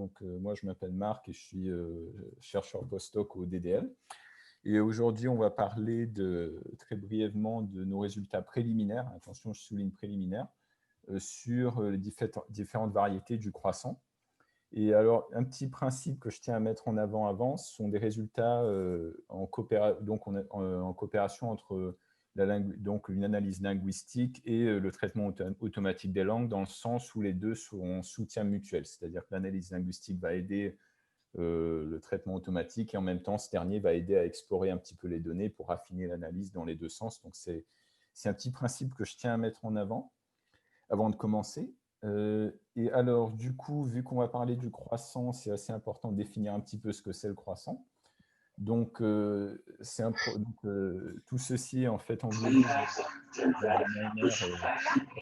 Donc, moi, je m'appelle Marc et je suis chercheur postdoc au DDL. Et aujourd'hui, on va parler très brièvement de nos résultats préliminaires, attention, je souligne préliminaires, sur les différentes variétés du croissant. Et alors, un petit principe que je tiens à mettre en avant, ce sont des résultats en coopération entre donc une analyse linguistique et le traitement automatique des langues, dans le sens où les deux sont en soutien mutuel. C'est-à-dire que l'analyse linguistique va aider le traitement automatique et en même temps, ce dernier va aider à explorer un petit peu les données pour affiner l'analyse dans les deux sens. Donc, c'est un petit principe que je tiens à mettre en avant de commencer. Et alors, du coup, vu qu'on va parler du croissant, c'est assez important de définir un petit peu ce que c'est le croissant. Donc, tout ceci est en fait enveloppé dans une ANR,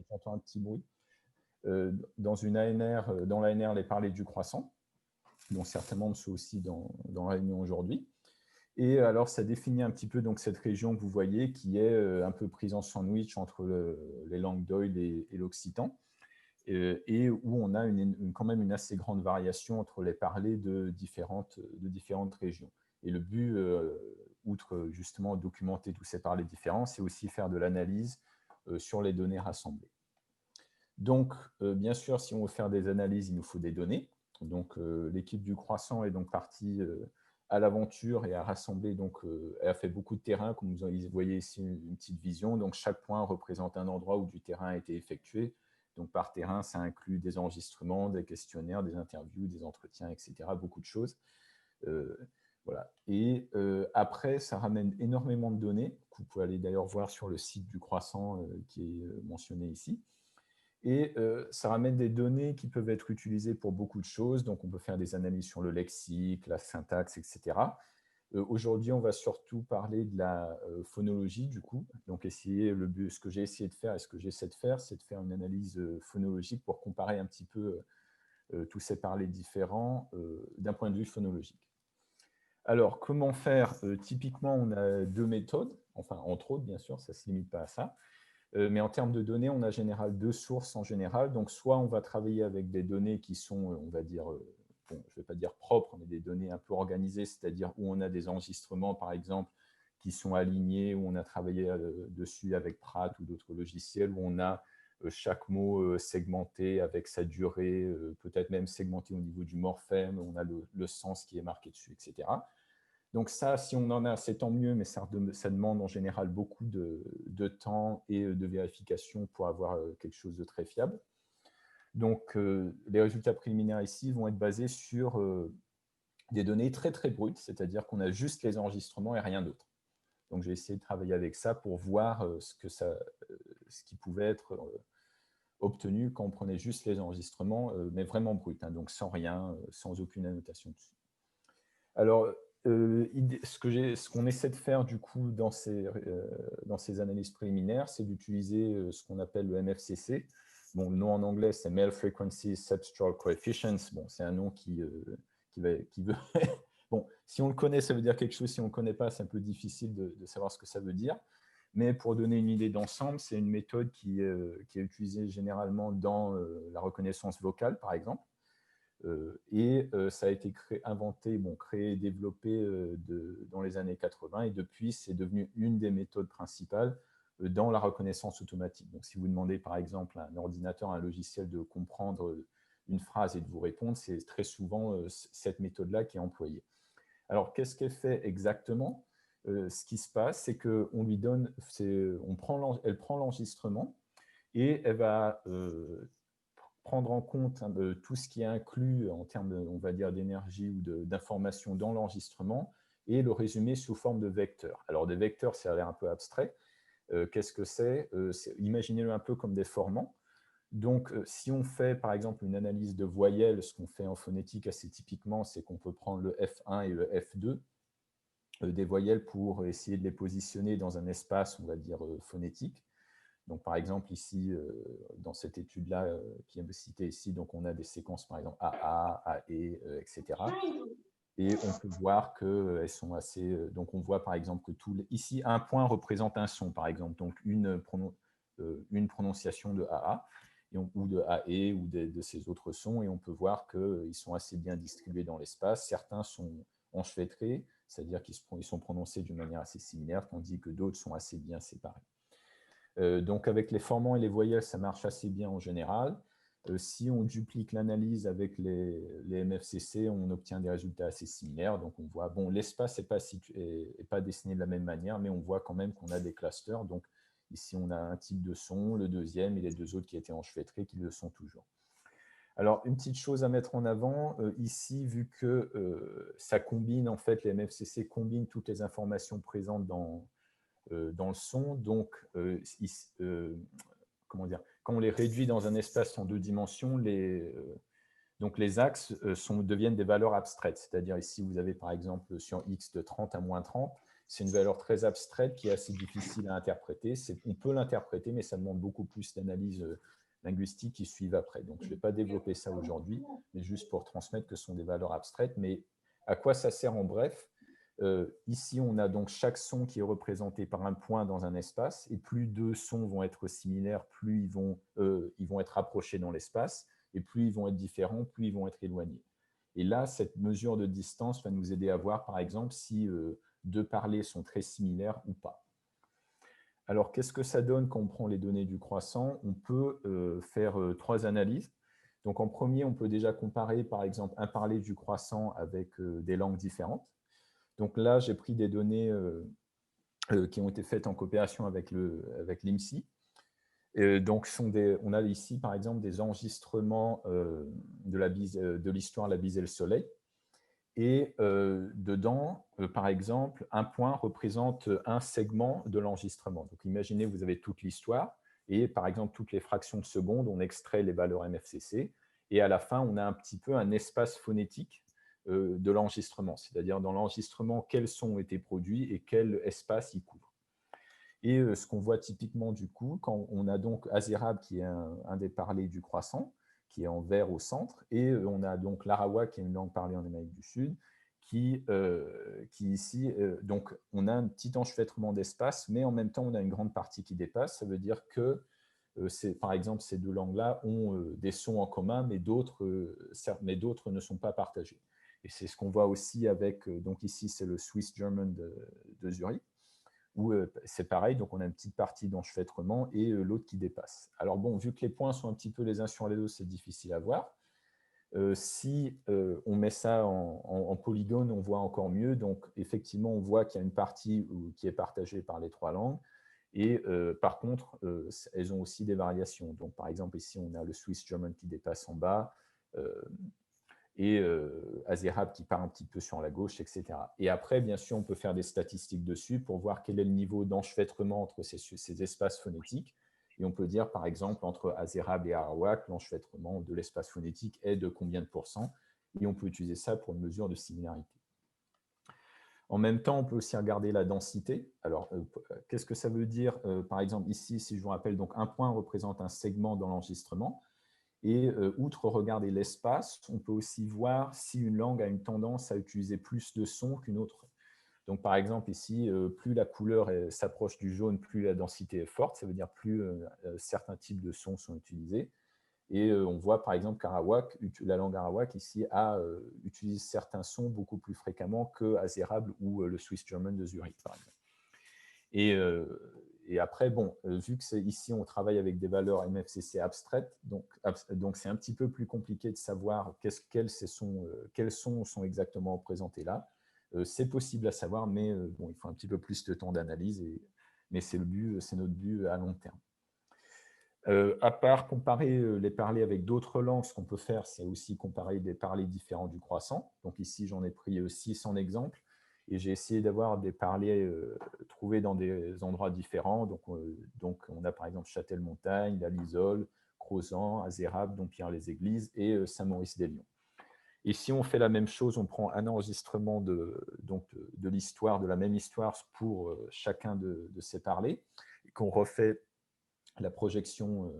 j'entends un petit bruit, dans l'ANR, les parlers du croissant, dont certains membres sont aussi dans la réunion aujourd'hui. Et alors, ça définit un petit peu donc, cette région que vous voyez, qui est un peu prise en sandwich entre les langues d'Oïl et l'occitan, et où on a quand même une assez grande variation entre les parlers de différentes régions. Et le but, outre justement documenter tous ces parlers différents, c'est aussi faire de l'analyse sur les données rassemblées. Donc, bien sûr, si on veut faire des analyses, il nous faut des données. Donc, l'équipe du croissant est donc partie à l'aventure et a rassemblé, donc, elle a fait beaucoup de terrain, comme vous voyez ici une petite vision. Donc, chaque point représente un endroit où du terrain a été effectué. Donc, par terrain, ça inclut des enregistrements, des questionnaires, des interviews, des entretiens, etc. Beaucoup de choses. Voilà. Et après, ça ramène énormément de données, que vous pouvez aller d'ailleurs voir sur le site du croissant qui est mentionné ici. Et ça ramène des données qui peuvent être utilisées pour beaucoup de choses. Donc, on peut faire des analyses sur le lexique, la syntaxe, etc. Aujourd'hui, on va surtout parler de la phonologie, du coup. Donc, ce que j'ai essayé de faire et ce que j'essaie de faire, c'est de faire une analyse phonologique pour comparer un petit peu tous ces parlers différents d'un point de vue phonologique. Alors, comment faire? Typiquement, on a deux méthodes, enfin, entre autres, bien sûr, ça ne se limite pas à ça. Mais en termes de données, on a en général deux sources en général. Donc, soit on va travailler avec des données qui sont, on va dire, bon, je ne vais pas dire propres, mais des données un peu organisées, c'est-à-dire où on a des enregistrements, par exemple, qui sont alignés, où on a travaillé dessus avec Pratt ou d'autres logiciels, où on a chaque mot segmenté avec sa durée, peut-être même segmenté au niveau du morphème, où on a le sens qui est marqué dessus, etc. Donc ça, si on en a, c'est tant mieux, mais ça demande en général beaucoup de temps et de vérification pour avoir quelque chose de très fiable. Donc, les résultats préliminaires ici vont être basés sur des données très, très brutes, c'est-à-dire qu'on a juste les enregistrements et rien d'autre. Donc, j'ai essayé de travailler avec ça pour voir ce qui pouvait être obtenu quand on prenait juste les enregistrements, mais vraiment bruts, hein, donc sans rien, sans aucune annotation dessus. Alors, ce qu'on essaie de faire du coup dans ces analyses préliminaires, c'est d'utiliser ce qu'on appelle le MFCC. Bon, le nom en anglais, c'est Male Frequency Substral Coefficients. Bon, c'est un nom qui veut... Bon, si on le connaît, ça veut dire quelque chose. Si on ne le connaît pas, c'est un peu difficile de savoir ce que ça veut dire. Mais pour donner une idée d'ensemble, c'est une méthode qui est utilisée généralement dans la reconnaissance vocale, par exemple. Ça a été créé, développé dans les années 80, et depuis, c'est devenu une des méthodes principales dans la reconnaissance automatique. Donc, si vous demandez, par exemple, à un ordinateur, à un logiciel de comprendre une phrase et de vous répondre, c'est très souvent cette méthode-là qui est employée. Alors, qu'est-ce qu'elle fait exactement? Ce qui se passe, c'est qu'on lui donne, elle prend l'enregistrement et elle va prendre en compte tout ce qui est inclus en termes, on va dire, d'énergie ou d'information dans l'enregistrement et le résumer sous forme de vecteurs. Alors, des vecteurs, ça a l'air un peu abstrait. Qu'est-ce que c'est? Imaginez-le un peu comme des formants. Donc, si on fait, par exemple, une analyse de voyelles, ce qu'on fait en phonétique assez typiquement, c'est qu'on peut prendre le F1 et le F2 des voyelles pour essayer de les positionner dans un espace, on va dire, phonétique. Donc, par exemple, ici, dans cette étude-là qui est citée ici, donc on a des séquences, par exemple, AA, AE, etc. Et on peut voir qu'elles sont assez... donc, on voit, par exemple, que ici, un point représente un son, par exemple, donc une prononciation de AA. ou de AE ou de ces autres sons, et on peut voir qu'ils sont assez bien distribués dans l'espace. Certains sont enchevêtrés, c'est-à-dire qu'ils sont prononcés d'une manière assez similaire, tandis que d'autres sont assez bien séparés. Donc avec les formants et les voyelles, ça marche assez bien en général. Si on duplique l'analyse avec les MFCC, on obtient des résultats assez similaires. Donc on voit, bon, l'espace n'est pas dessiné de la même manière, mais on voit quand même qu'on a des clusters. Donc ici, on a un type de son, le deuxième et les deux autres qui étaient enchevêtrés, qui le sont toujours. Alors, une petite chose à mettre en avant, ici, vu que ça combine, en fait, les MFCC combinent toutes les informations présentes dans le son, donc comment dire, quand on les réduit dans un espace en 2 dimensions, donc les axes deviennent des valeurs abstraites. C'est-à-dire ici, vous avez par exemple sur x de 30 à moins 30, c'est une valeur très abstraite qui est assez difficile à interpréter. On peut l'interpréter, mais ça demande beaucoup plus d'analyse linguistique qui suivent après. Donc, je ne vais pas développer ça aujourd'hui, mais juste pour transmettre que ce sont des valeurs abstraites. Mais à quoi ça sert en bref? Ici, on a donc chaque son qui est représenté par un point dans un espace, et plus deux sons vont être similaires, plus ils vont être rapprochés dans l'espace, et plus ils vont être différents, plus ils vont être éloignés. Et là, cette mesure de distance va nous aider à voir, par exemple, si deux parlers sont très similaires ou pas. Alors, qu'est-ce que ça donne quand on prend les données du croissant? On peut faire 3 analyses. Donc, en premier, on peut déjà comparer, par exemple, un parler du croissant avec des langues différentes. Donc là, j'ai pris des données qui ont été faites en coopération avec l'IMSI. Donc, on a ici, par exemple, des enregistrements de l'histoire La Bise et le Soleil. Et dedans, par exemple, un point représente un segment de l'enregistrement. Donc, imaginez, vous avez toute l'histoire, et par exemple, toutes les fractions de seconde, on extrait les valeurs MFCC, et à la fin, on a un petit peu un espace phonétique de l'enregistrement, c'est-à-dire dans l'enregistrement, quels sons ont été produits et quel espace il couvre. Et ce qu'on voit typiquement du coup, quand on a donc Azerab qui est un des parlers du croissant, qui est en vert au centre, et on a donc l'Arawak qui est une langue parlée en Amérique du Sud, qui ici, donc on a un petit enchevêtrement d'espace, mais en même temps on a une grande partie qui dépasse. Ça veut dire que par exemple, ces deux langues-là ont des sons en commun, mais d'autres ne sont pas partagés. Et c'est ce qu'on voit aussi avec, donc ici c'est le Swiss German de Zurich, où c'est pareil, donc on a une petite partie d'enchevêtrement et l'autre qui dépasse. Alors bon, vu que les points sont un petit peu les uns sur les autres, c'est difficile à voir. Si on met ça en polygone, on voit encore mieux. Donc effectivement, on voit qu'il y a une partie qui est partagée par les 3 langues. Et par contre, elles ont aussi des variations. Donc par exemple, ici, on a le Swiss German qui dépasse en bas, et Azerab qui part un petit peu sur la gauche, etc. Et après, bien sûr, on peut faire des statistiques dessus pour voir quel est le niveau d'enchevêtrement entre ces espaces phonétiques. Et on peut dire, par exemple, entre Azerab et Arawak, l'enchevêtrement de l'espace phonétique est de combien de pourcents, et on peut utiliser ça pour une mesure de similarité. En même temps, on peut aussi regarder la densité. Alors, qu'est-ce que ça veut dire? Par exemple, ici, si je vous rappelle, donc un point représente un segment dans l'enregistrement. Et outre regarder l'espace, on peut aussi voir si une langue a une tendance à utiliser plus de sons qu'une autre. Donc, par exemple, ici, plus la couleur s'approche du jaune, plus la densité est forte. Ça veut dire plus certains types de sons sont utilisés. Et on voit, par exemple, qu'Arawak, la langue Arawak, ici, utilise certains sons beaucoup plus fréquemment que Azerab ou le Swiss German de Zurich, par exemple. Et après, bon, vu que ici, on travaille avec des valeurs MFCC abstraites, donc c'est un petit peu plus compliqué de savoir quels sons sont exactement représentés là. C'est possible à savoir, mais bon, il faut un petit peu plus de temps d'analyse, mais c'est notre but à long terme. À part comparer les parlers avec d'autres langues, ce qu'on peut faire, c'est aussi comparer des parlers différents du croissant. Donc ici, j'en ai pris 6 en exemple. Et j'ai essayé d'avoir des parlers trouvés dans des endroits différents. Donc, on a par exemple Châtel-Montagne, La Lisole, Crozant, Azerab, Dompierre-les-Églises et Saint-Maurice-des-Lions. Et si on fait la même chose, on prend un enregistrement de l'histoire, de la même histoire pour chacun de ces parlers, et qu'on refait la projection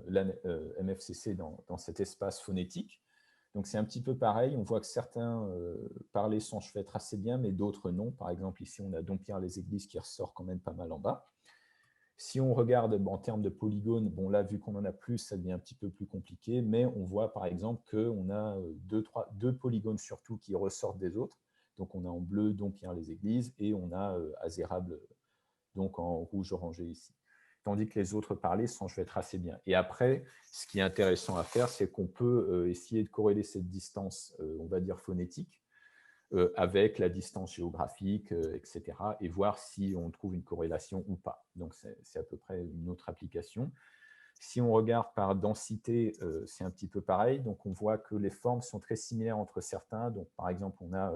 MFCC dans cet espace phonétique. Donc c'est un petit peu pareil, on voit que certains parlers s'enchevêtrent assez bien, mais d'autres non. Par exemple, ici, on a Dompierre-les-Églises qui ressort quand même pas mal en bas. Si on regarde en termes de polygones, bon là, vu qu'on en a plus, ça devient un petit peu plus compliqué, mais on voit par exemple qu'on a deux polygones surtout qui ressortent des autres. Donc on a en bleu Dompierre-les-Églises et on a Azérable donc en rouge orangé ici. Tandis que les autres parlers s'enchevêtrent assez bien. Et après, ce qui est intéressant à faire, c'est qu'on peut essayer de corréler cette distance, on va dire phonétique, avec la distance géographique, etc., et voir si on trouve une corrélation ou pas. Donc, c'est à peu près une autre application. Si on regarde par densité, c'est un petit peu pareil. Donc, on voit que les formes sont très similaires entre certains. Donc, par exemple, on a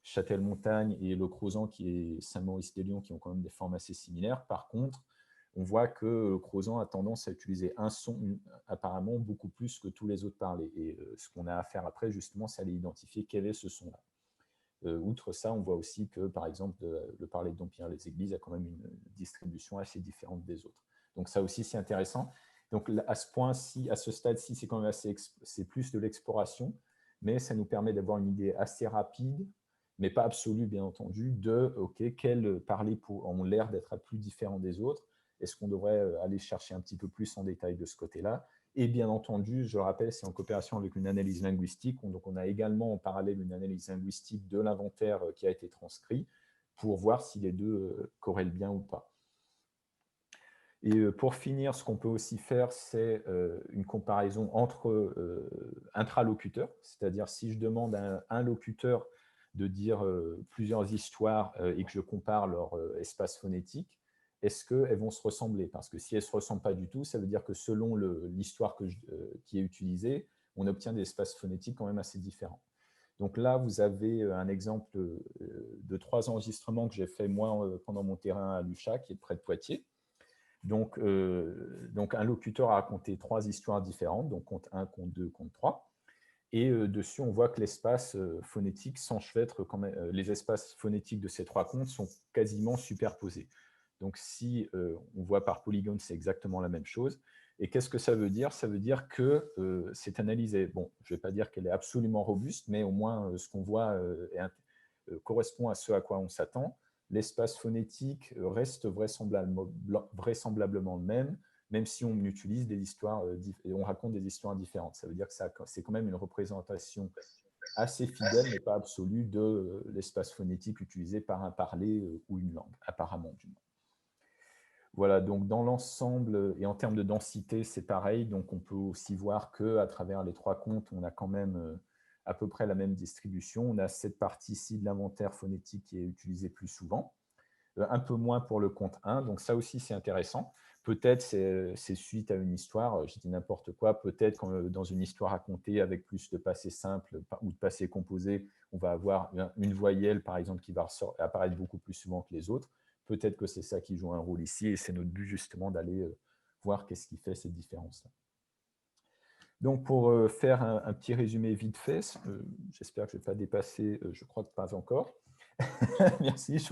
Châtel-Montagne et Le Crozant, qui est Saint-Maurice-des-Lyons, qui ont quand même des formes assez similaires. Par contre, on voit que Crozant a tendance à utiliser un son apparemment beaucoup plus que tous les autres parlers. Et ce qu'on a à faire après, justement, c'est aller identifier quel est ce son-là. Outre ça, on voit aussi que, par exemple, le parler de Dompierre-les-Églises a quand même une distribution assez différente des autres. Donc ça aussi, c'est intéressant. Donc à ce point-ci, à ce stade-ci, c'est quand même c'est plus de l'exploration, mais ça nous permet d'avoir une idée assez rapide, mais pas absolue, bien entendu, de quels parlers ont l'air d'être plus différents des autres. Est-ce qu'on devrait aller chercher un petit peu plus en détail de ce côté-là? Et bien entendu, je le rappelle, c'est en coopération avec une analyse linguistique. Donc, on a également en parallèle une analyse linguistique de l'inventaire qui a été transcrit pour voir si les deux corrèlent bien ou pas. Et pour finir, ce qu'on peut aussi faire, c'est une comparaison entre intralocuteurs. C'est-à-dire, si je demande à un locuteur de dire plusieurs histoires et que je compare leur espace phonétique, est-ce qu'elles vont se ressembler? Parce que si elles ne se ressemblent pas du tout, ça veut dire que selon l'histoire qui est utilisée, on obtient des espaces phonétiques quand même assez différents. Donc là, vous avez un exemple de 3 enregistrements que j'ai fait moi pendant mon terrain à Luchat, qui est près de Poitiers. Donc un locuteur a raconté 3 histoires différentes, donc conte 1, conte 2, conte 3. Et dessus, on voit que l'espace phonétique s'enchevêtre quand même. Les espaces phonétiques de ces 3 contes sont quasiment superposés. Donc, si on voit par polygone, c'est exactement la même chose. Et qu'est-ce que ça veut dire? Ça veut dire que cette analyse est, bon, je ne vais pas dire qu'elle est absolument robuste, mais au moins ce qu'on voit correspond à ce à quoi on s'attend. L'espace phonétique reste vraisemblablement le même si on utilise des histoires, on raconte des histoires différentes. Ça veut dire que c'est quand même une représentation assez fidèle, mais pas absolue, de l'espace phonétique utilisé par un parler ou une langue, apparemment du moins. Voilà, donc dans l'ensemble, et en termes de densité, c'est pareil. Donc on peut aussi voir qu'à travers les 3 contes, on a quand même à peu près la même distribution. On a cette partie-ci de l'inventaire phonétique qui est utilisée plus souvent, un peu moins pour le conte 1. Donc ça aussi, c'est intéressant. Peut-être c'est suite à une histoire, je dis n'importe quoi, peut-être dans une histoire racontée avec plus de passé simple ou de passé composé, on va avoir une voyelle, par exemple, qui va apparaître beaucoup plus souvent que les autres. Peut-être que c'est ça qui joue un rôle ici, et c'est notre but justement d'aller voir qu'est-ce qui fait cette différence-là. Donc pour faire un petit résumé vite fait, j'espère que je ne vais pas dépasser, je crois que pas encore. Merci.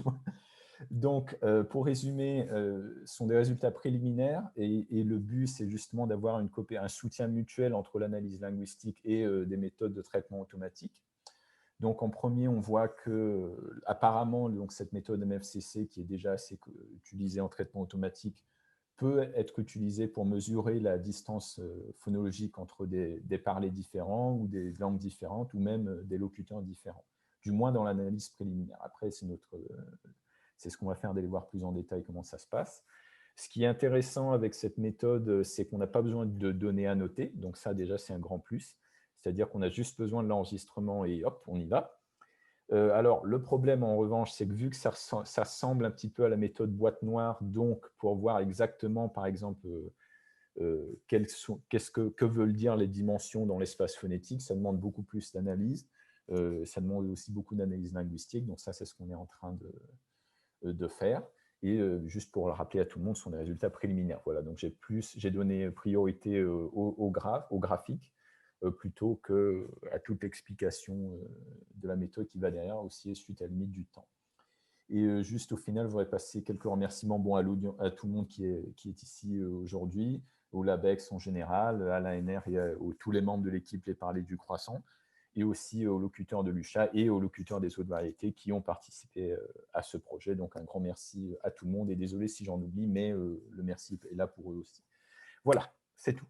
Donc, pour résumer, ce sont des résultats préliminaires et le but, c'est justement d'avoir un soutien mutuel entre l'analyse linguistique et des méthodes de traitement automatique. Donc, en premier, on voit que, apparemment, donc, cette méthode MFCC, qui est déjà assez utilisée en traitement automatique, peut être utilisée pour mesurer la distance phonologique entre des parlers différents ou des langues différentes ou même des locuteurs différents, du moins dans l'analyse préliminaire. Après, c'est ce qu'on va faire d'aller voir plus en détail comment ça se passe. Ce qui est intéressant avec cette méthode, c'est qu'on n'a pas besoin de données annoter. Donc ça, déjà, c'est un grand plus. C'est-à-dire qu'on a juste besoin de l'enregistrement et hop, on y va. Alors, le problème, en revanche, c'est que vu que ça ressemble un petit peu à la méthode boîte noire, donc pour voir exactement, par exemple, que veulent dire les dimensions dans l'espace phonétique, ça demande beaucoup plus d'analyse. Ça demande aussi beaucoup d'analyse linguistique. Donc ça, c'est ce qu'on est en train de faire. Et juste pour le rappeler à tout le monde, ce sont des résultats préliminaires. Voilà, donc j'ai donné priorité au graphique plutôt qu'à toute explication de la méthode qui va derrière, aussi suite à la limite du temps. Et juste au final, je voudrais passer quelques remerciements à tout le monde qui est ici aujourd'hui, au LabEx en général, à l'ANR et à tous les membres de l'équipe Les Parlers du Croissant. et aussi aux locuteurs de Lucha et aux locuteurs des autres variétés qui ont participé à ce projet. Donc un grand merci à tout le monde et désolé si j'en oublie, mais le merci est là pour eux aussi. Voilà, c'est tout.